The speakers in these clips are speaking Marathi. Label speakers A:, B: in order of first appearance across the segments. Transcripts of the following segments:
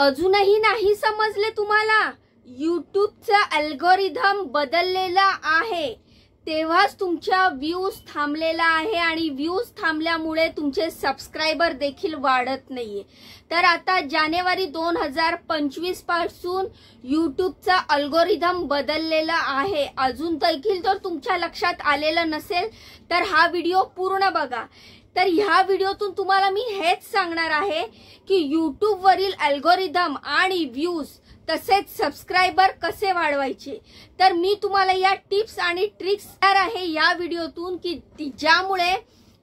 A: अजूनही नाही समजले तुम्हाला? यूट्यूबचा अल्गोरिदम बदललेला आहे, तेव्हाच तुमच्या व्ह्यूज थांबलेला आहे आणि व्ह्यूज थांबल्यामुळे तुमचे सबस्क्रायबर देखील वाढत नाहीये। तर आता जानेवारी 2025 पासून यूट्यूबचा अल्गोरिदम बदललेला आहे। अजून देखील जर तुमच्या लक्षात आलेलं नसेल तर हा व्हिडिओ पूर्ण बघा। तर ह्या व्हिडिओतून तुम्हाला मी हेच सांगणार आहे की यूट्यूब वरील अल्गोरिदम आणि व्ह्यूज तसेच सबस्क्रायबर कसे वाढवायचे। तर मी तुम्हाला या टिप्स आणि ट्रिक्स आहे या व्हिडिओतून की ज्यामुळे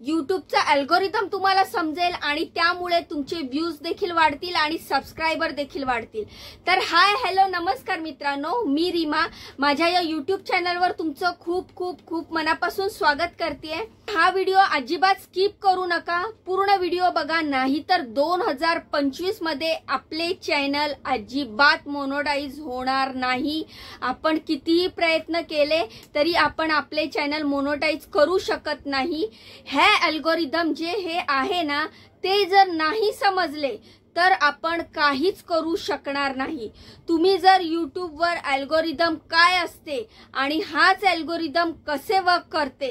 A: यूट्यूबचा अल्गोरिदम तुम्हाला समजेल आणि त्यामुळे तुमचे व्ह्यूज देखील वाढतील आणि सबस्क्रायबर देखील वाढतील। तर हाय हॅलो नमस्कार मित्रांनो, मी रीमा माझ्या या यूट्यूब चॅनलवर तुमचं खूप खूप खूप मनापासून स्वागत करते। हा व्हिडिओ अजिबात स्किप करू नका, पूर्ण व्हिडिओ बघा, नाहीतर 2025 मध्ये आपले चॅनल अजिबात मोनोटाइज होणार नाही। आपण कितीही प्रयत्न केले तरी आपण आपले चॅनल मोनोटाइज करू शकत नाही। हे अल्गोरिदम जे हे आहे ना, ते जर नाही समजले तर आपण काहीच करू शकणार नाही। तुम्ही जर YouTube वर अल्गोरिदम काय असते आणि हाच अल्गोरिदम कसे वर्क करते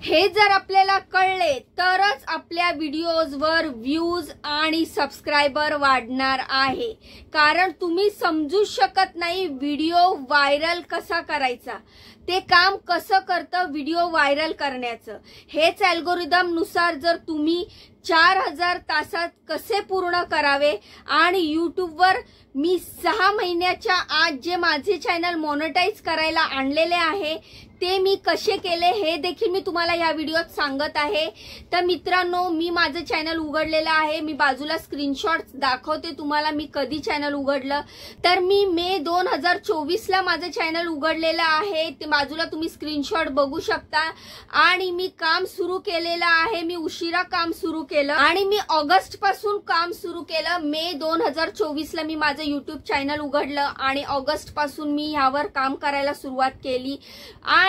A: हे जर आपल्याला कळले तरच आपल्या व्हिडिओजवर व्ह्यूज आणि सबस्क्रायबर वाढणार आहे। कारण तुम्ही समजू शकत नाही व्हिडिओ व्हायरल कसा करायचा, ते काम कसं करतं व्हिडिओ व्हायरल करण्याचं। हेच अल्गोरिदम नुसार जर तुम्ही 4000 तासात कसे पूर्ण करावे आणि यूट्यूबवर मी 6 महिन्याच्या आत जे माझे चॅनल मोनेटाइज करायला आणलेले आहे ते मी कसे केले हे देखील मी तुम्हाला या व्हिडिओत सांगत आहे। तर मित्रांनो, मी माझं चॅनल उघडलेलं आहे, मी बाजूला स्क्रीनशॉट दाखवते तुम्हाला मी कधी चॅनल उघडलं। तर मी मे 2024 ला माझं चॅनल उघडलेलं आहे, ते बाजूला तुम्ही स्क्रीनशॉट बघू शकता। आणि मी काम सुरू केलेलं आहे, मी उशिरा काम सुरू केलं आणि मी ऑगस्ट पासून काम सुरू केलं। मे 2024 ला मी माझं यूट्यूब चॅनल उघडलं आणि ऑगस्ट पासून मी यावर काम करायला सुरुवात केली आणि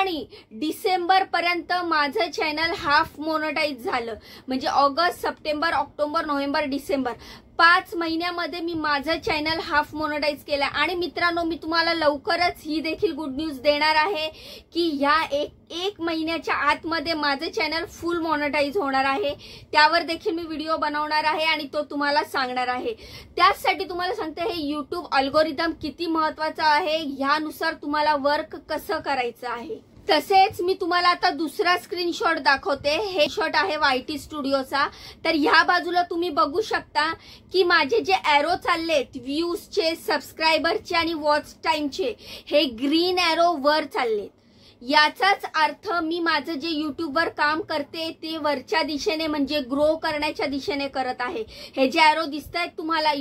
A: डिसेंबर पर्यंत माझं चॅनल हाफ मोनेटाइज झालं। म्हणजे August, September, October, November, December 5 महिन्यामध्ये मी माझं चॅनल हाफ मोनेटाइज केलं। आणि मित्रांनो, मी तुम्हाला लवकरच ही देखील गुड न्यूज देणार आहे की या एक महिन्याच्या आतमध्ये माझं चॅनल फुल मोनेटाइज होणार आहे। त्यावर देखील मी व्हिडिओ बनवणार आहे आणि तो तुम्हाला सांगणार आहे। त्यासाठी तुम्हाला सांगते हे यूट्यूब अल्गोरिदम किती महत्त्वाचा आहे, ह्यानुसार तुम्हाला वर्क कसं करायचं आहे। तसेच मी तुम्हाला आता दुसरा स्क्रीनशॉट दाखवते। हे शॉट आहे YT स्टुडिओचा। तर ह्या बाजूला तुम्ही बघू शकता की माझे जे एरो चाललेत व्ह्यूजचे, सबस्क्रायबरचे आणि वॉच टाइमचे, हे ग्रीन एरो वर चाललेत। याचाच अर्थ मी माझं जे यूट्यूबवर काम करते ते वरच्या दिशेने म्हणजे ग्रो करण्याच्या दिशेने करत आहे। हे जे एरो दिसतायत तुम्हाला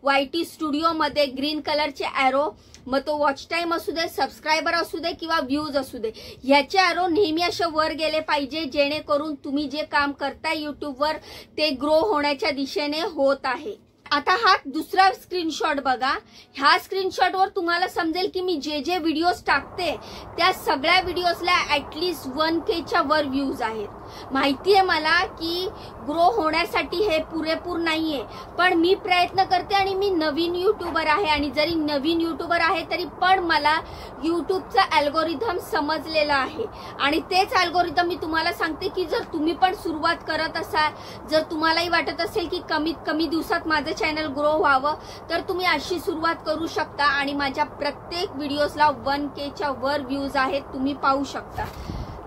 A: YT स्टुडिओ मध्ये ग्रीन कलरचे एरो, मग तो वॉच टाइम असू दे, सबस्क्रायबर असू दे किंवा व्ह्यूज असू दे, ह्याचे एरो नेहमी असे वर गेले पाहिजे जेणेकरून तुम्ही जे काम करताय यूट्यूबवर ते ग्रो होण्याच्या दिशेने होत आहे। आता हा दुसरा स्क्रीनशॉट बघा। ह्या स्क्रीनशॉटवर तुम्हाला समजेल की मी जे जे व्हिडिओज टाकते त्या सगळ्या व्हिडिओजला ॲटलीस्ट 1K च्या वर व्ह्यूज आहेत। माहिती आहे मला की ग्रो होण्यासाठी हे पुरेपूर नाहीये, पण मी प्रयत्न करते आणि मी नवीन यूट्यूबर आहे आणि जरी नवीन यूट्यूबर आहे तरी पण मला यूट्यूबचा अल्गोरिदम समजलेला आहे। आणि तेच अल्गोरिदम मी तुम्हाला सांगते की जर तुम्ही पण सुरुवात करत असाल, जर तुम्हालाही वाटत असेल की कमीत कमी दिवसात माझं चॅनल ग्रो व्हावं, तर तुम्ही अशी सुरुवात करू शकता। आणि माझ्या प्रत्येक व्हिडिओजला 1K च्या वर व्ह्यूज आहेत, तुम्ही पाहू शकता।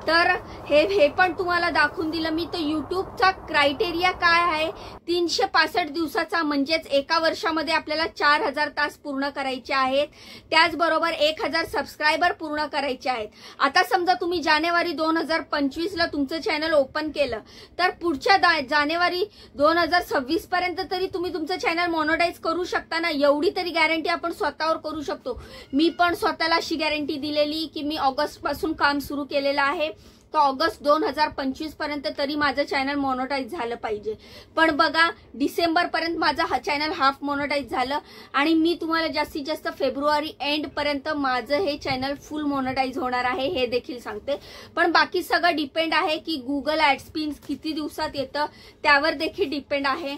A: तर हे पण तुम्हाला दाखवून दिलं मी। तर यूट्यूबचा क्रायटेरिया काय आहे, 365 दिवसाचा, म्हणजेच एका वर्षामध्ये आपल्याला 4000 तास पूर्ण करायचे आहेत। त्याचबरोबर 1000 सबस्क्रायबर पूर्ण करायचे आहेत। आता समजा तुम्ही जानेवारी 2025 ला तुमचं चॅनल ओपन केलं, तर पुढच्या जानेवारी 2026 पर्यंत तरी तुम्ही तुमचं चॅनल मोनेटाइज करू शकता ना। एवढी तरी गॅरंटी आपण स्वतःवर करू शकतो। मी पण स्वतःला अशी गॅरंटी दिलेली की मी ऑगस्ट पासून काम सुरू केलेलं आहे, तर ऑगस्ट 2025 पर्यंत तरी माझं चॅनल मोनेटाइज झालं पाहिजे। पण बघा, डिसेंबर पर्यंत माझं हा चॅनल हाफ मोनेटाइज झालं आणि मी तुम्हाला जास्तीत जास्त फेब्रुवारी एंड पर्यंत माझं हे चॅनल फुल मोनेटाइज होणार आहे हे देखील सांगते। पण बाकी सगळं डिपेंड आहे की गुगल ॲडस्पिन्स किती दिवसात येतं त्यावर देखील डिपेंड आहे।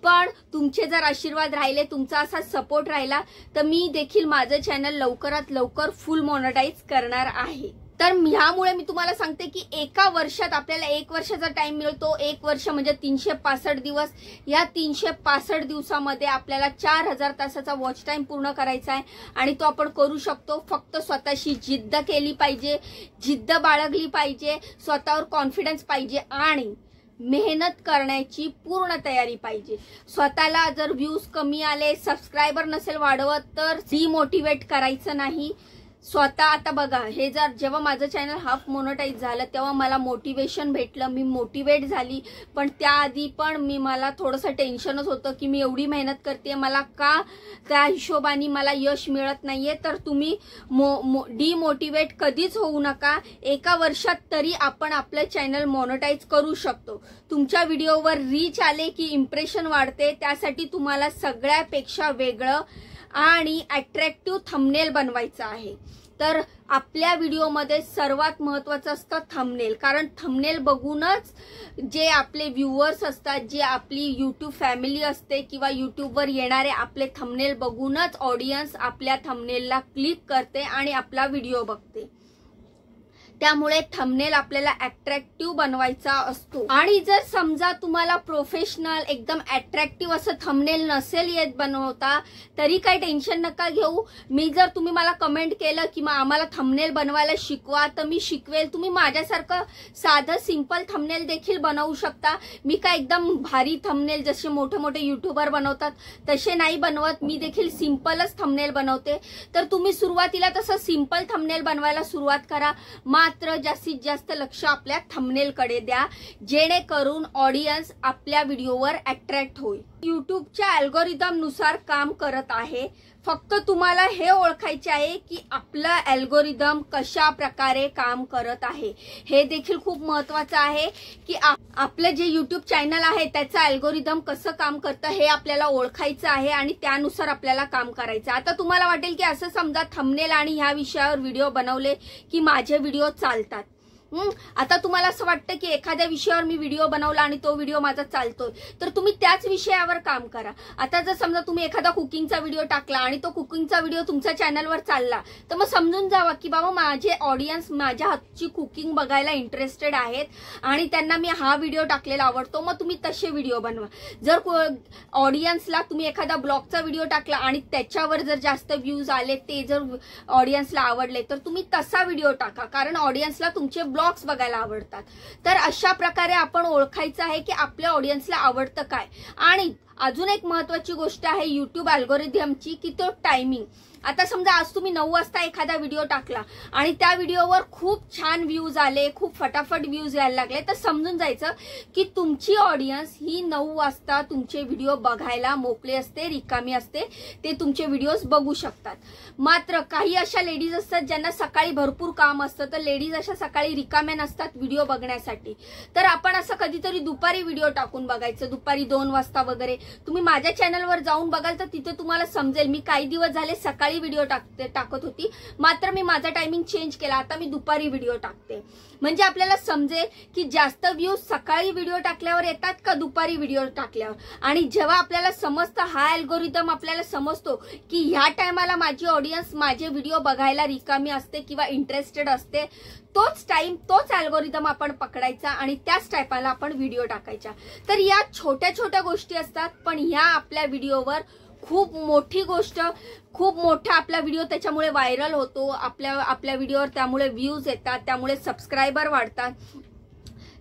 A: पण तुमचे जर आशीर्वाद राहिले, तुमचा असा सपोर्ट राहिला, तर मी देखील माझं चॅनल लवकरात लवकर फुल मॉनिटाईज करणार आहे. तर ह्यामुळे मी तुम्हाला सांगते की एका वर्षात आपल्याला 1 वर्षाचा टाइम मिळतो. 1 वर्ष म्हणजे 365 दिवस. या 365 दिवसामध्ये आपल्याला 4000 तासाचा वॉच टाइम पूर्ण करायचा आहे आणि तो आपण करू शकतो. फक्त स्वतःशी जिद्द केली पाहिजे, जिद्द बाळगली पाहिजे, स्वतःवर कॉन्फिडन्स पाहिजे आणि मेहनत करण्याची पूर्ण तयारी पाहिजे. स्वतःला जर व्ह्यूज कमी आले, सबस्क्रायबर नसेल वाढवत तर डिमोटिवेट करायचं नाही. स्वतः आता बघा, हे जर जेव्हा माझं चॅनल हाफ मोनेटाईज झालं तेव्हा मला मोटिवेशन भेटलं, मी मोटिवेट झाली. पण त्याआधी पण मला थोडंसं टेन्शनच होतं की मी एवढी मेहनत करते, मला का त्या हिशोबाने मला यश मिळत नाहीये. तर तुम्ही डिमोटिवेट कधीच होऊ नका. एका वर्षात तरी आपण आपलं चॅनल मोनेटाईज करू शकतो. तुमच्या व्हिडिओवर रीच आले की इम्प्रेशन वाढते. त्यासाठी तुम्हाला सगळ्यापेक्षा वेगळं आणि अट्रॅक्टिव्ह थंबनेल बनवायचं आहे. तर आपल्या व्हिडिओमध्ये सर्वात महत्त्वाचं असतं थंबनेल. कारण थंबनेल बघूनच जे आपले व्ह्यूअर्स असतात, जे आपली यूट्यूब फॅमिली असते किंवा यूट्यूबवर येणारे आपले थंबनेल बघूनच ऑडियन्स आपल्या थंबनेलला क्लिक करते आणि आपला व्हिडिओ बघते. त्यामुळे थंबनेल आपल्याला अट्रॅक्टिव्ह बनवायचा असतो. आणि जर समजा तुम्हाला प्रोफेशनल एकदम अट्रॅक्टिव्ह असं थंबनेल नसेल येत बनवता, तरी काही टेन्शन नका घेऊ. तुम्ही मला कमेंट केलं की आम्हाला थंबनेल बनवायला शिकवा, तर मी शिकवेल. तुम्ही माझ्यासारखं साधं सिंपल थंबनेल देखील बनवू शकता. मी काय एकदम भारी थंबनेल जसे मोठे मोठे युट्यूबर बनवतात तसे नाही बनवत. मी देखील सिंपलच थंबनेल बनवते. तर तुम्ही सुरुवातीला तसं सिंपल थंबनेल बनवायला सुरुवात करा. मात्र जास्तीत जास्त लक्ष आपल्या थंबनेलकडे द्या, जेणेकरून ऑडियन्स आपल्या व्हिडिओवर अट्रॅक्ट होईल. यूट्यूबच्या अल्गोरिदम नुसार काम करत आहे. फक्त तुम्हाला हे ओळखायचे आहे की आपलं अल्गोरिदम कशा प्रकारे काम करत आहे. हे देखील खूप महत्त्वाचं आहे की आपलं जे यूट्यूब चॅनल आहे त्याचं अल्गोरिदम कसं काम करतं हे आपल्याला ओळखायचं आहे आणि त्यानुसार आपल्याला काम करायचं. आता तुम्हाला वाटेल की असं समजा थंबनेल आणि ह्या विषयावर व्हिडिओ बनवले की माझे व्हिडिओ चालतात. आता तुम्हाला असं वाटतं की एखाद्या विषयावर मी व्हिडिओ बनवला आणि तो व्हिडिओ माझा चालतोय, तर तुम्ही त्याच विषयावर काम करा. आता जर समजा तुम्ही एखादा कुकिंगचा व्हिडिओ टाकला आणि तो कुकिंगचा व्हिडिओ तुमच्या चॅनलवर चालला, तर मग समजून जावा की बाबा माझे ऑडियन्स माझ्या हातची कुकिंग बघायला इंटरेस्टेड आहेत आणि त्यांना मी हा व्हिडिओ टाकलेला आवडतो. मग तुम्ही तसे व्हिडिओ बनवा. जर ऑडियन्सला तुम्ही एखादा ब्लॉगचा व्हिडिओ टाकला आणि त्याच्यावर जर जास्त व्ह्यूज आले, ते जर ऑडियन्सला आवडले, तर तुम्ही तसा व्हिडिओ टाका. कारण ऑडियन्सला तुमचे ब्लॉग्स बघायला आवडतात. तर अशा प्रकारे आपण ओळखायचं आहे की आपल्या ऑडियन्सला आवडतं काय. आणि अजून एक महत्त्वाची गोष्ट आहे यूट्यूब अल्गोरिदमची की तो टायमिंग. आता समजा आज तुम्ही 9 वाजता एखादा व्हिडिओ टाकला आणि त्या व्हिडिओवर खूप छान व्ह्यूज आले, खूप फटाफट व्ह्यूज यायला लागले, तर समजून जायचं की तुमची ऑडियन्स ही 9 वाजता तुमचे व्हिडिओ बघायला मोकळे असते, रिकामी असते, ते तुमचे व्हिडिओज बघू शकतात. मात्र काही अशा लेडीज असतात ज्यांना सकाळी भरपूर काम असतं, तर लेडीज अशा सकाळी रिकाम्या नसतात व्हिडिओ बघण्यासाठी. तर आपण असं कधीतरी दुपारी व्हिडिओ टाकून बघायचं, दुपारी 2 वाजता वगैरे. तुम्ही माझ्या चॅनलवर जाऊन बघाल तर तिथे तुम्हाला समजेल. मी काही दिवस झाले सकाळी व्हिडिओ टाकत होती, मात्र मी माझा टायमिंग चेंज केला. आता मी दुपारी व्हिडिओ टाकते. म्हणजे आपल्याला समजेल की जास्त व्ह्यूज सकाळी व्हिडिओ टाकल्यावर येतात का दुपारी व्हिडिओ टाकल्यावर. आणि जेव्हा आपल्याला समजतं, हा अल्गोरिदम आपल्याला समजतो की ह्या टायमाला माझी ऑडियन्स माझे व्हिडिओ बघायला रिकामी असते किंवा इंटरेस्टेड असते, तोच टाइम, तोच अल्गोरिदम आपण पकडायचा आणि त्याच टायपाला आपण व्हिडिओ टाकायचा. तर या छोट्या छोट्या गोष्टी असतात, पण ह्या आपल्या व्हिडिओवर खूप मोठी गोष्ट, खूप मोठा आपला व्हिडिओ त्याच्यामुळे व्हायरल होतो. आपल्या व्हिडिओवर त्यामुळे व्ह्यूज येतात, त्यामुळे सबस्क्रायबर वाढतात.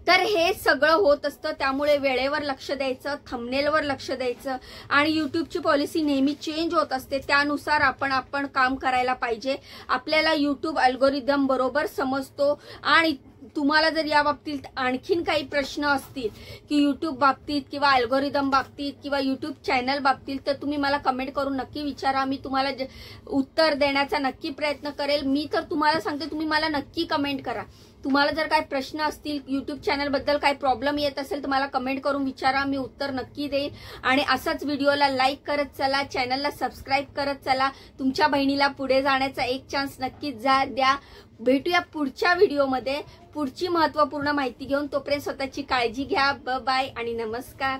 A: तर हे सगळं होत असतं. त्यामुळे वेळेवर लक्ष द्यायचं, थंबनेलवर लक्ष द्यायचं आणि यूट्यूबची पॉलिसी नेहमी चेंज होत असते, त्यानुसार आपण काम करायला पाहिजे. आपल्याला यूट्यूब अल्गोरिदम बरोबर समजतो. आणि तुम्हाला जर या बाबतीत आणखीन काही प्रश्न असतील की यूट्यूब बाबतीत किंवा अल्गोरिदम बाबतीत किंवा यूट्यूब चॅनल बाबतीत, तर तुम्ही मला कमेंट करून नक्की विचारा. मी तुम्हाला उत्तर देण्याचा नक्की प्रयत्न करेल. मी तर तुम्हाला सांगते, तुम्ही मला नक्की कमेंट करा. तुम्हाला जर काही प्रश्न असतील, यूट्यूब चॅनल बद्दल काही प्रॉब्लेम येत असेल, तर मला कमेंट करून विचारा. मी उत्तर नक्की देईन. आणि असाच व्हिडिओला लाईक करत चला, चॅनलला सबस्क्राईब करत चला. तुमच्या बहिणीला पुढे जाण्याचा एक चान्स नक्कीच द्या. भेटूया पुढच्या व्हिडिओमध्ये पुढची महत्त्वपूर्ण माहिती घेऊन. तोपर्यंत स्वतःची काळजी घ्या. बाय आणि नमस्कार.